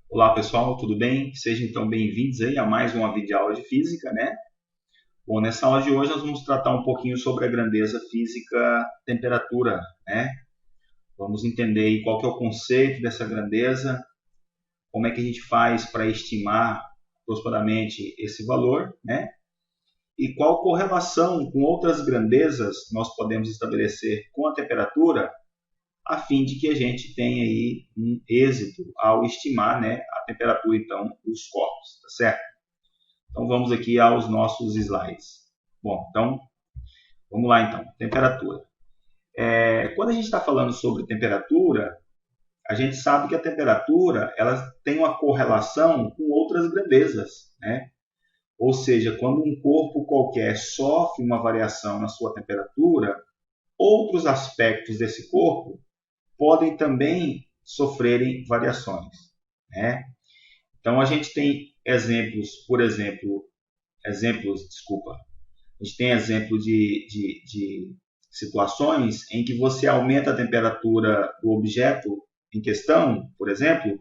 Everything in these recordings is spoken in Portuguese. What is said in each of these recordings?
Olá pessoal, tudo bem? Sejam então bem-vindos aí a mais uma videoaula de física, né? Bom, nessa aula de hoje nós vamos tratar um pouquinho sobre a grandeza física temperatura, né? Vamos entender aí qual que é o conceito dessa grandeza, como é que a gente faz para estimar aproximadamente esse valor, né? E qual correlação com outras grandezas nós podemos estabelecer com a temperatura a fim de que a gente tenha aí um êxito ao estimar, né, a temperatura então dos corpos, tá certo? Então vamos aqui aos nossos slides. Bom, então vamos lá então, temperatura. Quando a gente está falando sobre temperatura, a gente sabe que a temperatura ela tem uma correlação com outras grandezas, né? Ou seja, quando um corpo qualquer sofre uma variação na sua temperatura, outros aspectos desse corpo podem também sofrerem variações, né? Então a gente tem exemplos, a gente tem exemplo de situações em que você aumenta a temperatura do objeto em questão, por exemplo,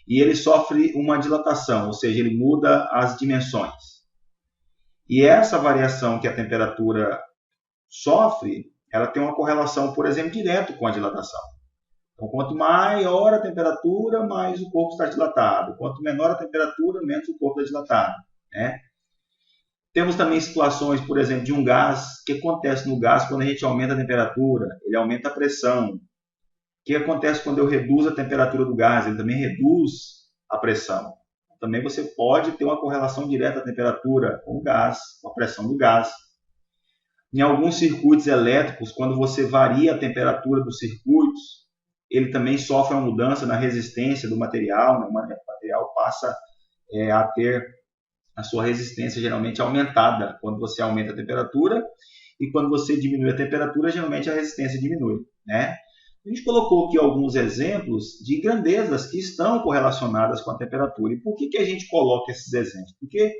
e ele sofre uma dilatação, ou seja, ele muda as dimensões. E essa variação que a temperatura sofre, ela tem uma correlação, por exemplo, direto com a dilatação. Então, quanto maior a temperatura, mais o corpo está dilatado. Quanto menor a temperatura, menos o corpo está dilatado, né? Temos também situações, por exemplo, de um gás. O que acontece no gás quando a gente aumenta a temperatura? Ele aumenta a pressão. O que acontece quando eu reduzo a temperatura do gás? Ele também reduz a pressão. Também você pode ter uma correlação direta da temperatura com o gás, com a pressão do gás. Em alguns circuitos elétricos, quando você varia a temperatura dos circuitos, ele também sofre uma mudança na resistência do material, né? O material passa a ter a sua resistência geralmente aumentada quando você aumenta a temperatura, e quando você diminui a temperatura, geralmente a resistência diminui, né? A gente colocou aqui alguns exemplos de grandezas que estão correlacionadas com a temperatura. E por que a gente coloca esses exemplos? Porque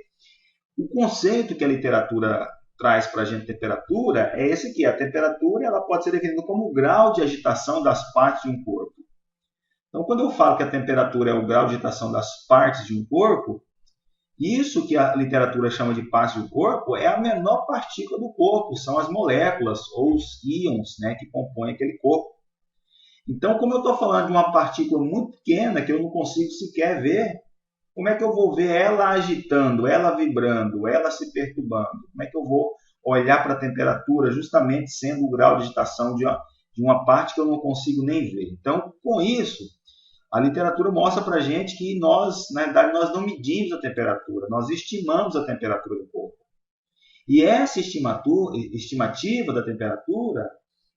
o conceito que a literatura traz para a gente temperatura é esse aqui. A temperatura ela pode ser definida como o grau de agitação das partes de um corpo. Então, quando eu falo que a temperatura é o grau de agitação das partes de um corpo, isso que a literatura chama de partes do corpo é a menor partícula do corpo, são as moléculas ou os íons, né, que compõem aquele corpo. Então, como eu estou falando de uma partícula muito pequena, que eu não consigo sequer ver, como é que eu vou ver ela agitando, ela vibrando, ela se perturbando? Como é que eu vou olhar para a temperatura justamente sendo o grau de agitação de uma parte que eu não consigo nem ver? Então, com isso, a literatura mostra para a gente que nós, na verdade, nós não medimos a temperatura, nós estimamos a temperatura do corpo. E essa estimativa da temperatura,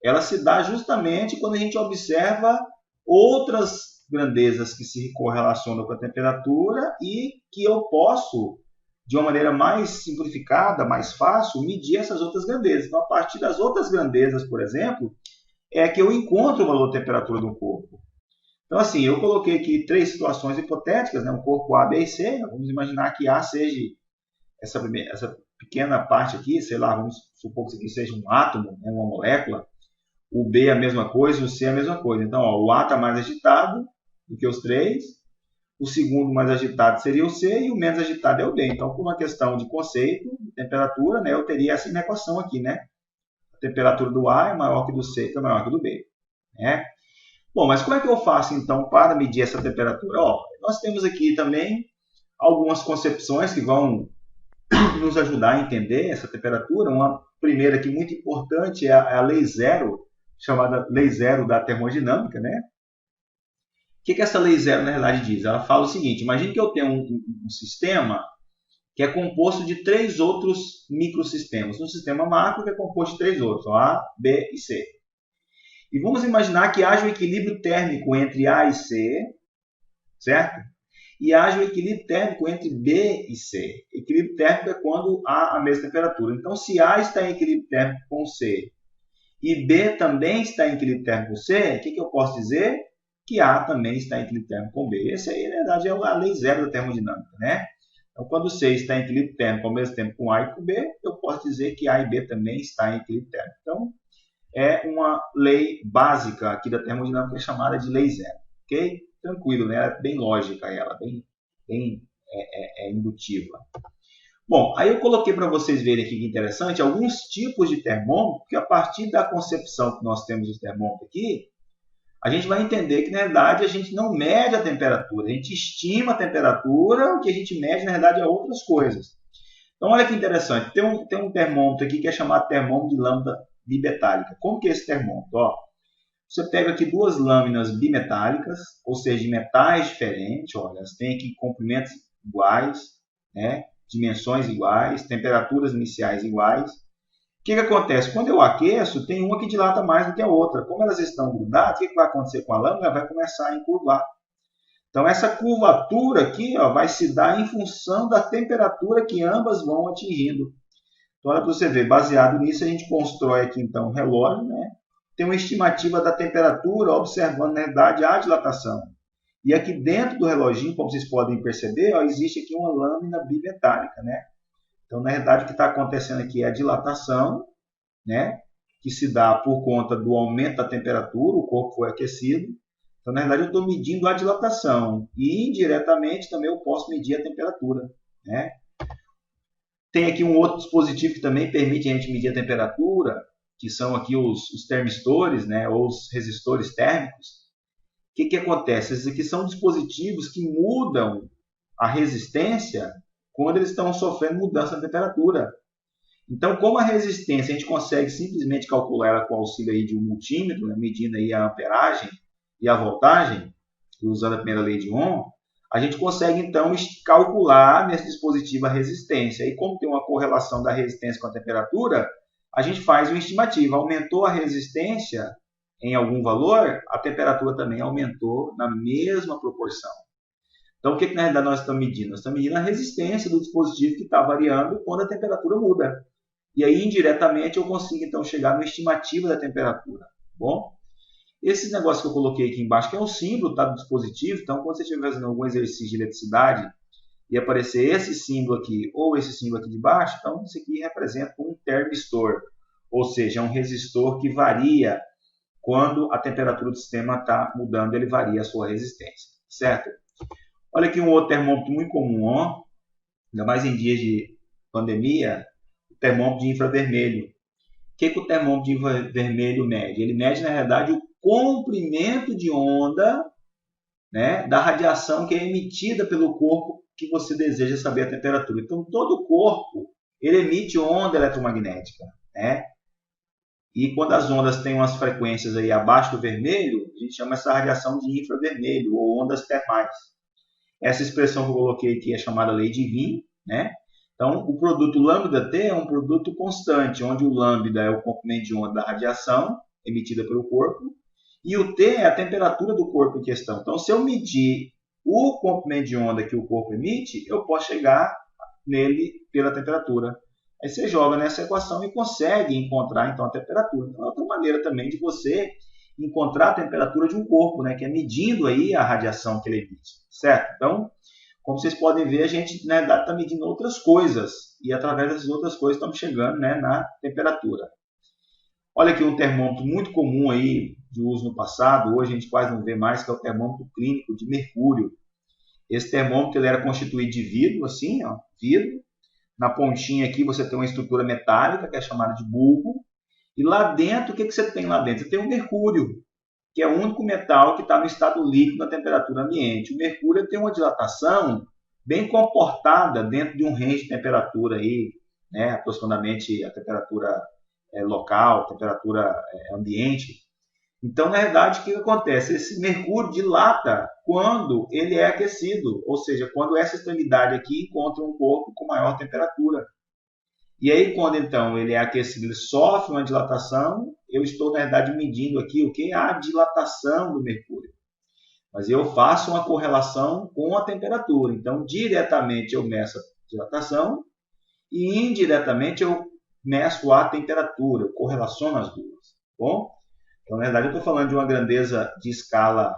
ela se dá justamente quando a gente observa outras grandezas que se correlacionam com a temperatura e que eu posso, de uma maneira mais simplificada, mais fácil, medir essas outras grandezas. Então, a partir das outras grandezas, por exemplo, é que eu encontro o valor de temperatura do corpo. Então, assim, eu coloquei aqui 3 situações hipotéticas, né? Um corpo A, B e C. Vamos imaginar que A seja essa pequena parte aqui, sei lá, vamos supor que isso aqui seja um átomo, né? Uma molécula. O B é a mesma coisa, o C é a mesma coisa. Então, ó, o A está mais agitado do que os 3. O segundo mais agitado seria o C e o menos agitado é o B. Então, por uma questão de conceito, de temperatura, né, eu teria essa equação aqui, né? A temperatura do A é maior que do C, que é maior que do B, né? Bom, mas como é que eu faço, então, para medir essa temperatura? Ó, nós temos aqui também algumas concepções que vão nos ajudar a entender essa temperatura. Uma primeira aqui muito importante é a lei zero, chamada lei zero da termodinâmica, né? O que essa lei zero, na realidade, diz? Ela fala o seguinte: imagine que eu tenho um sistema que é composto de 3 outros microsistemas. Um sistema macro que é composto de 3 outros, A, B e C. E vamos imaginar que haja um equilíbrio térmico entre A e C, certo? E haja um equilíbrio térmico entre B e C. Equilíbrio térmico é quando há a mesma temperatura. Então, se A está em equilíbrio térmico com C e B também está em equilíbrio térmico com C, o que eu posso dizer? Que A também está em equilíbrio térmico com B. Essa aí, na verdade, é a lei zero da termodinâmica, né? Então, quando C está em equilíbrio térmico ao mesmo tempo com A e com B, eu posso dizer que A e B também está em equilíbrio térmico. Então, é uma lei básica aqui da termodinâmica chamada de lei zero. Ok? Tranquilo, né? É bem lógica ela, bem indutiva. Bom, aí eu coloquei para vocês verem aqui que interessante alguns tipos de termômetro, porque a partir da concepção que nós temos do termômetro aqui, a gente vai entender que, na verdade, a gente não mede a temperatura, a gente estima a temperatura, o que a gente mede, na verdade, é outras coisas. Então, olha que interessante, tem um termômetro aqui que é chamado termômetro de lâmina bimetálica. Como que é esse termômetro? Ó, você pega aqui duas lâminas bimetálicas, ou seja, de metais diferentes, olha, elas têm aqui comprimentos iguais, né? Dimensões iguais, temperaturas iniciais iguais. O que acontece? Quando eu aqueço, tem uma que dilata mais do que a outra. Como elas estão grudadas, o que vai acontecer com a lâmina? Ela vai começar a encurvar. Então, essa curvatura aqui ó, vai se dar em função da temperatura que ambas vão atingindo. Então, olha para você ver, baseado nisso, a gente constrói aqui então um relógio, né? Tem uma estimativa da temperatura, observando na verdade a dilatação. E aqui dentro do reloginho, como vocês podem perceber, ó, existe aqui uma lâmina bimetálica, né? Então, na verdade, o que está acontecendo aqui é a dilatação, né? Que se dá por conta do aumento da temperatura, o corpo foi aquecido. Então, na verdade, eu estou medindo a dilatação. E, indiretamente, também eu posso medir a temperatura, né? Tem aqui um outro dispositivo que também permite a gente medir a temperatura, que são aqui os termistores, né? Ou os resistores térmicos. O que acontece? Esses aqui são dispositivos que mudam a resistência quando eles estão sofrendo mudança de temperatura. Então, como a resistência a gente consegue simplesmente calcular ela com o auxílio aí de um multímetro, né, medindo aí a amperagem e a voltagem, usando a primeira lei de Ohm, a gente consegue então calcular nesse dispositivo a resistência. E como tem uma correlação da resistência com a temperatura, a gente faz uma estimativa. Aumentou a resistência em algum valor, a temperatura também aumentou na mesma proporção. Então, o que na realidade nós estamos medindo? Nós estamos medindo a resistência do dispositivo que está variando quando a temperatura muda. E aí, indiretamente, eu consigo então chegar numa estimativa da temperatura. Bom, esse negócio que eu coloquei aqui embaixo, que é um símbolo tá, do dispositivo, então quando você estiver fazendo algum exercício de eletricidade e aparecer esse símbolo aqui ou esse símbolo aqui de baixo, então isso aqui representa um termistor, ou seja, é um resistor que varia quando a temperatura do sistema está mudando, ele varia a sua resistência, certo? Olha aqui um outro termômetro muito comum, ó, ainda mais em dias de pandemia, o termômetro de infravermelho. O que o termômetro de infravermelho mede? Ele mede, na realidade, o comprimento de onda, né, da radiação que é emitida pelo corpo que você deseja saber a temperatura. Então, todo o corpo ele emite onda eletromagnética, né? E quando as ondas têm umas frequências aí abaixo do vermelho, a gente chama essa radiação de infravermelho ou ondas termais. Essa expressão que eu coloquei aqui é chamada lei de Wien, né? Então, o produto lambda-T é um produto constante, onde o lambda é o comprimento de onda da radiação emitida pelo corpo e o T é a temperatura do corpo em questão. Então, se eu medir o comprimento de onda que o corpo emite, eu posso chegar nele pela temperatura. Aí você joga nessa equação e consegue encontrar então a temperatura. Então, é outra maneira também de você encontrar a temperatura de um corpo, né, que é medindo aí a radiação que ele emite, certo? Então, como vocês podem ver, a gente na verdade está medindo outras coisas e através dessas outras coisas estamos chegando, né, na temperatura. Olha aqui um termômetro muito comum aí de uso no passado, hoje a gente quase não vê mais, que é o termômetro clínico de mercúrio. Esse termômetro ele era constituído de vidro, assim, ó, vidro. Na pontinha aqui você tem uma estrutura metálica, que é chamada de bulbo. E lá dentro, o que você tem lá dentro? Você tem o mercúrio, que é o único metal que está no estado líquido na temperatura ambiente. O mercúrio tem uma dilatação bem comportada dentro de um range de temperatura, aí, né, aproximadamente a temperatura local, temperatura ambiente. Então, na verdade, o que acontece? Esse mercúrio dilata quando ele é aquecido, ou seja, quando essa extremidade aqui encontra um corpo com maior temperatura. E aí, quando então ele é aquecido, ele sofre uma dilatação, eu estou, na verdade, medindo aqui o que é a dilatação do mercúrio. Mas eu faço uma correlação com a temperatura. Então, diretamente eu meço a dilatação e indiretamente eu meço a temperatura, eu correlaciono as duas. Bom? Então, na verdade, eu estou falando de uma grandeza de escala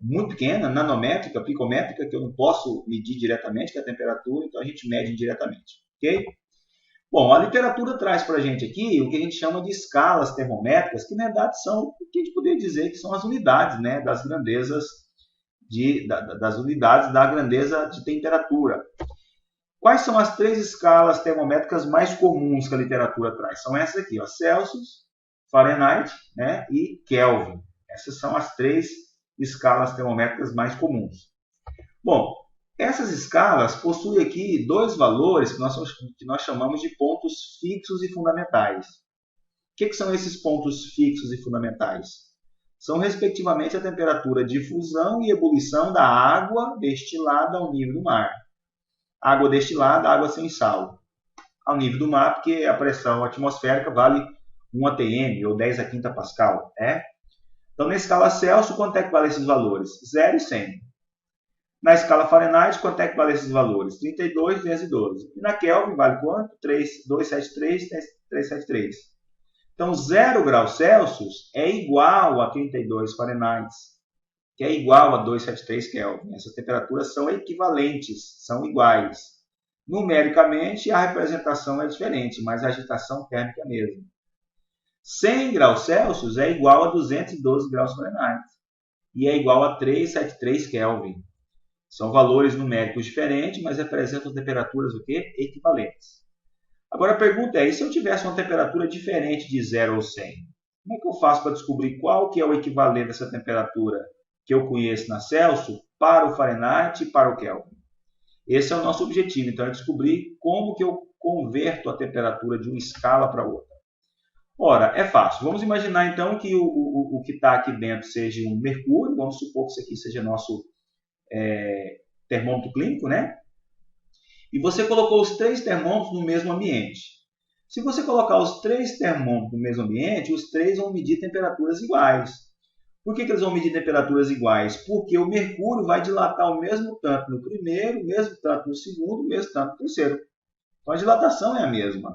muito pequena, nanométrica, picométrica, que eu não posso medir diretamente, que é a temperatura, então a gente mede indiretamente. Ok? Bom, a literatura traz para a gente aqui o que a gente chama de escalas termométricas, que na verdade são o que a gente poderia dizer que são as unidades, né, das grandezas das unidades da grandeza de temperatura. Quais são as 3 escalas termométricas mais comuns que a literatura traz? São essas aqui, ó, Celsius, Fahrenheit, né, e Kelvin. Essas são as 3 escalas termométricas mais comuns. Bom, essas escalas possuem aqui 2 valores que nós chamamos de pontos fixos e fundamentais. O que são esses pontos fixos e fundamentais? São, respectivamente, a temperatura de fusão e ebulição da água destilada ao nível do mar. Água destilada, água sem sal. Ao nível do mar, porque a pressão atmosférica vale 1 atm, ou 10 a quinta pascal. Né? Então, na escala Celsius, quanto é que vale esses valores? 0 e 100. Na escala Fahrenheit, quanto é que vale esses valores? 32, 212. E na Kelvin, vale quanto? 273, 373. Então, 0 graus Celsius é igual a 32 Fahrenheit, que é igual a 273 Kelvin. Essas temperaturas são equivalentes, são iguais. Numericamente, a representação é diferente, mas a agitação térmica é a mesma. 100 graus Celsius é igual a 212 graus Fahrenheit e é igual a 373 Kelvin. São valores numéricos diferentes, mas representam temperaturas o quê? Equivalentes. Agora a pergunta é, e se eu tivesse uma temperatura diferente de 0 ou 100? Como é que eu faço para descobrir qual que é o equivalente dessa temperatura que eu conheço na Celsius para o Fahrenheit e para o Kelvin? Esse é o nosso objetivo, então, é descobrir como que eu converto a temperatura de uma escala para outra. Ora, é fácil. Vamos imaginar, então, que o que está aqui dentro seja um mercúrio. Vamos supor que isso aqui seja nosso termômetro clínico, né? E você colocou os 3 termômetros no mesmo ambiente. Se você colocar os 3 termômetros no mesmo ambiente, os 3 vão medir temperaturas iguais. Por que eles vão medir temperaturas iguais? Porque o mercúrio vai dilatar o mesmo tanto no primeiro, o mesmo tanto no segundo, o mesmo tanto no terceiro. Então a dilatação é a mesma.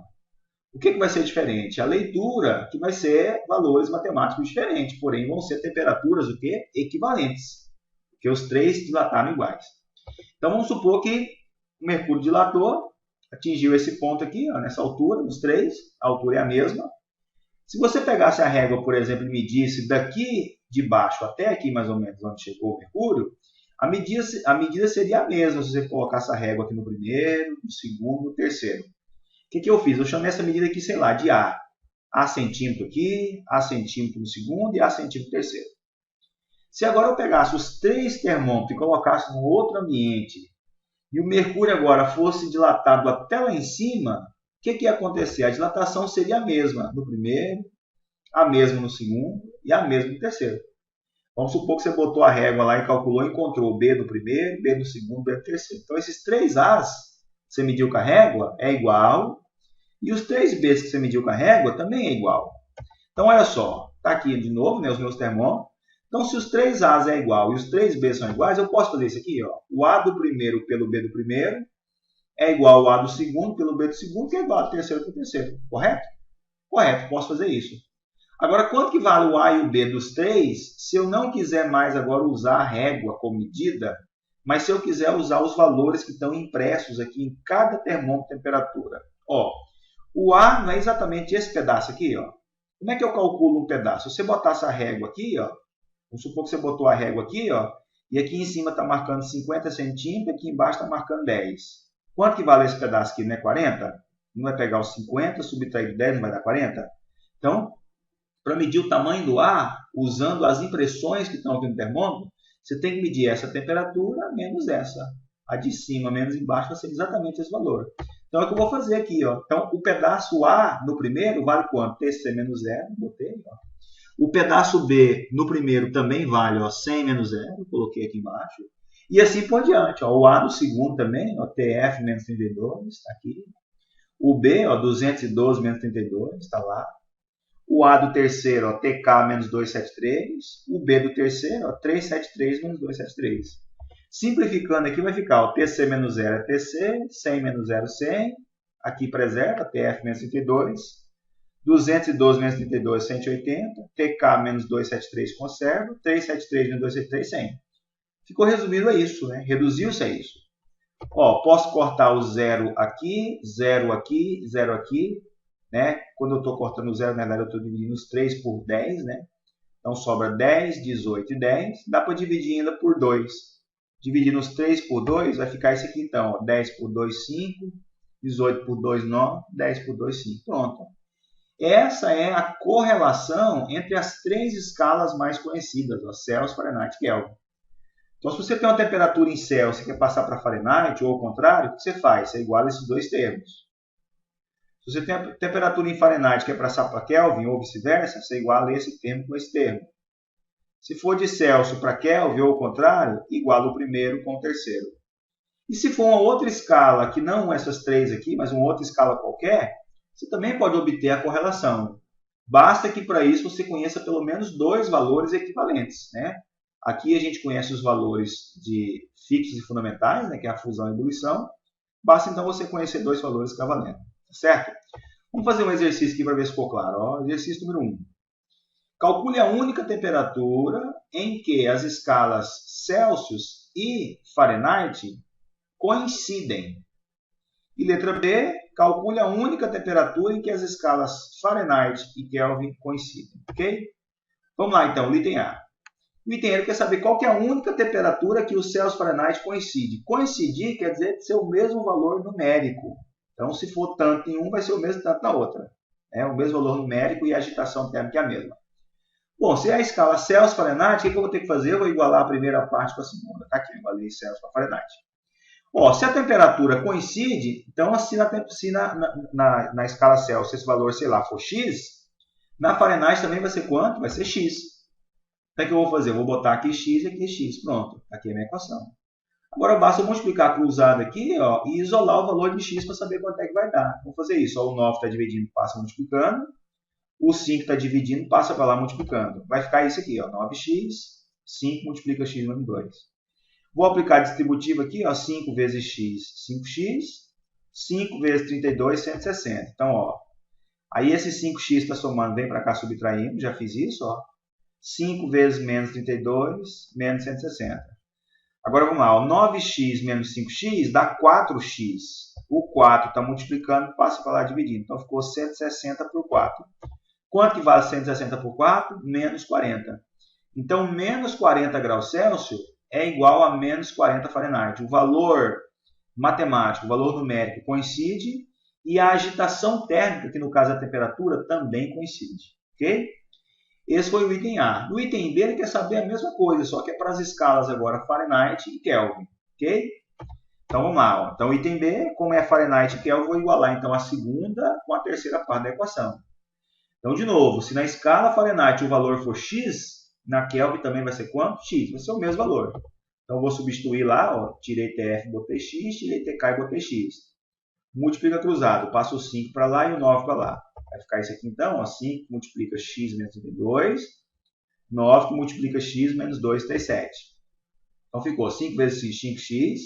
O que vai ser diferente? A leitura, que vai ser valores matemáticos diferentes, porém vão ser temperaturas o quê? Equivalentes, porque os 3 dilataram iguais. Então vamos supor que o mercúrio dilatou, atingiu esse ponto aqui, ó, nessa altura, nos 3, a altura é a mesma. Se você pegasse a régua, por exemplo, e medisse daqui de baixo até aqui, mais ou menos, onde chegou o mercúrio, a medida seria a mesma se você colocasse a régua aqui no primeiro, no segundo, no terceiro. O que eu fiz? Eu chamei essa medida aqui, sei lá, de A. A centímetro aqui, A centímetro no segundo e A centímetro no terceiro. Se agora eu pegasse os 3 termômetros e colocasse no outro ambiente, e o mercúrio agora fosse dilatado até lá em cima, o que ia acontecer? A dilatação seria a mesma no primeiro, a mesma no segundo e a mesma no terceiro. Vamos supor que você botou a régua lá e calculou e encontrou o B do primeiro, B do segundo, B do terceiro. Então, esses 3 A's que você mediu com a régua é igual, e os 3 B's que você mediu com a régua também é igual. Então, olha só, está aqui de novo, né, os meus termômetros. Então, se os 3 A's é igual e os 3 B's são iguais, eu posso fazer isso aqui. Ó. O A do primeiro pelo B do primeiro é igual ao A do segundo pelo B do segundo, que é igual ao terceiro pelo terceiro. Correto? Correto, posso fazer isso. Agora, quanto que vale o A e o B dos 3 se eu não quiser mais agora usar a régua como medida, mas se eu quiser usar os valores que estão impressos aqui em cada termômetro de temperatura? Ó, o A não é exatamente esse pedaço aqui. Ó. Como é que eu calculo um pedaço? Se você botasse a régua aqui, ó, vamos supor que você botou a régua aqui, ó, e aqui em cima está marcando 50 centímetros, aqui embaixo está marcando 10. Quanto que vale esse pedaço aqui? Não é 40? Não vai pegar os 50, subtrair de 10, não vai dar 40? Então, para medir o tamanho do ar, usando as impressões que estão aqui no termômetro, você tem que medir essa temperatura menos essa. A de cima menos embaixo vai ser exatamente esse valor. Então, é o que eu vou fazer aqui. Ó. Então, o pedaço A no primeiro vale quanto? TC menos 0, botei. Ó. O pedaço B no primeiro também vale, ó, 100 menos 0, coloquei aqui embaixo. E assim por diante. Ó. O A no segundo também, ó, TF menos 32, está aqui. O B, ó, 212 menos 32, está lá. O A do terceiro, ó, TK menos 273. O B do terceiro, ó, 373 menos 273. Simplificando aqui vai ficar, ó, TC menos 0 é TC, 100 menos 0 é 100. Aqui preserva, TF menos 32. 212 menos 32, 180. TK menos 273 conserva. 373 menos 273, 100. Ficou resumido a isso, né? Reduziu-se a isso. Ó, posso cortar o 0 aqui, 0 aqui, 0 aqui, né? Quando eu estou cortando o 0, na verdade eu estou dividindo os 3 por 10, né? Então sobra 10, 18 e 10. Dá para dividir ainda por 2. Dividindo os 3 por 2, vai ficar esse aqui então. Ó, 10 por 2, 5. 18 por 2, 9. 10 por 2, 5. Pronto. Essa é a correlação entre as 3 escalas mais conhecidas, ó, Celsius, Fahrenheit e Kelvin. Então, se você tem uma temperatura em Celsius e quer passar para Fahrenheit, ou ao contrário, o que você faz? Você iguala esses dois termos. Se você tem a temperatura em Fahrenheit e quer passar para Kelvin, ou vice-versa, você iguala esse termo com esse termo. Se for de Celsius para Kelvin, ou ao contrário, iguala o primeiro com o terceiro. E se for uma outra escala, que não essas 3 aqui, mas uma outra escala qualquer, você também pode obter a correlação. Basta que para isso você conheça pelo menos 2 valores equivalentes, né? Aqui a gente conhece os valores de fixos e fundamentais, né, que é a fusão e ebulição. Basta então você conhecer 2 valores equivalentes, certo? Vamos fazer um exercício aqui para ver se ficou claro. Ó, exercício número 1. Calcule a única temperatura em que as escalas Celsius e Fahrenheit coincidem. E letra B, calcule a única temperatura em que as escalas Fahrenheit e Kelvin coincidem. Ok? Vamos lá então, o item A. O item A quer saber qual que é a única temperatura que o Celsius e Fahrenheit coincide. Coincidir quer dizer ser o mesmo valor numérico. Então, se for tanto em um, vai ser o mesmo tanto na outra. É o mesmo valor numérico e a agitação térmica é a mesma. Bom, se é a escala Celsius e Fahrenheit, o que eu vou ter que fazer? Eu vou igualar a primeira parte com a segunda. Tá aqui, eu igualei Celsius para Fahrenheit. Ó, se a temperatura coincide, então se na escala Celsius esse valor, sei lá, for x, na Fahrenheit também vai ser quanto? Vai ser x. Então o que eu vou fazer? Eu vou botar aqui x e aqui x. Pronto, aqui é a minha equação. Agora basta eu multiplicar cruzado aqui, ó, e isolar o valor de x para saber quanto é que vai dar. Vamos fazer isso. Ó, o 9 está dividindo, passa multiplicando. O 5 está dividindo, passa para lá multiplicando. Vai ficar isso aqui, ó, 9x, 5 multiplica x menos 2. Vou aplicar a distributiva aqui, ó, 5 vezes x, 5x. 5 vezes 32, 160. Então, ó, aí esse 5x está somando, vem para cá subtraindo, já fiz isso, ó. 5 vezes menos 32, menos 160. Agora vamos lá, ó, 9x menos 5x dá 4x. O 4 está multiplicando, passa para lá dividindo. Então ficou 160 por 4. Quanto que vale 160 por 4? Menos 40. Então, menos 40 graus Celsius é igual a menos 40 Fahrenheit. O valor matemático, o valor numérico coincide e a agitação térmica, que no caso é a temperatura, também coincide. Ok? Esse foi o item A. No item B, ele quer saber a mesma coisa, só que é para as escalas agora Fahrenheit e Kelvin. Ok? Então vamos lá. Ó. Então, o item B, como é Fahrenheit e Kelvin, eu vou igualar então a segunda com a terceira parte da equação. Então, de novo, se na escala Fahrenheit o valor for x, na Kelvin também vai ser quanto? X. Vai ser o mesmo valor. Então, eu vou substituir lá, ó, tirei TF, botei x, tirei TK e botei x. Multiplica cruzado, passa o 5 para lá e o 9 para lá. Vai ficar isso aqui então, ó, 5 multiplica x menos 32, 9 multiplica x menos 2, 37. Então, ficou 5 vezes x, 5x,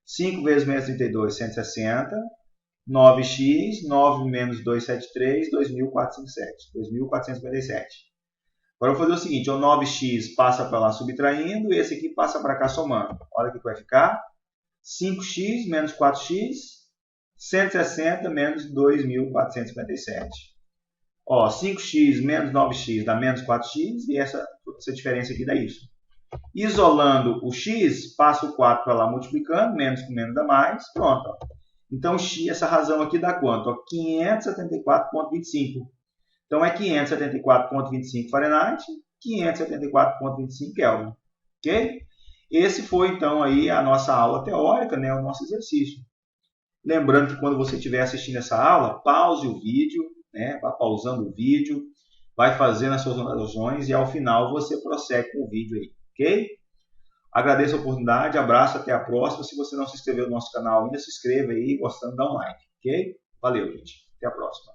5 vezes menos 32, 160, 9x, 9 menos 273, 2.457. Agora eu vou fazer o seguinte, o 9x passa para lá subtraindo, e esse aqui passa para cá somando. Olha o que vai ficar. 5x menos 4x, 160 menos 2.457. Ó, 5x menos 9x dá menos 4x, e essa diferença aqui dá isso. Isolando o x, passa o 4 para lá multiplicando, menos com menos dá mais, pronto. Ó. Então, essa razão aqui dá quanto? 574,25. Então, é 574,25 Fahrenheit, 574,25 Kelvin. Ok? Esse foi, então, aí a nossa aula teórica, né, o nosso exercício. Lembrando que quando você estiver assistindo essa aula, pause o vídeo, né, vá pausando o vídeo, vai fazendo as suas anotações e, ao final, você prossegue com o vídeo aí. Ok? Agradeço a oportunidade, abraço, até a próxima. Se você não se inscreveu no nosso canal ainda, se inscreva aí, gostando, dá um like. Ok? Valeu, gente. Até a próxima.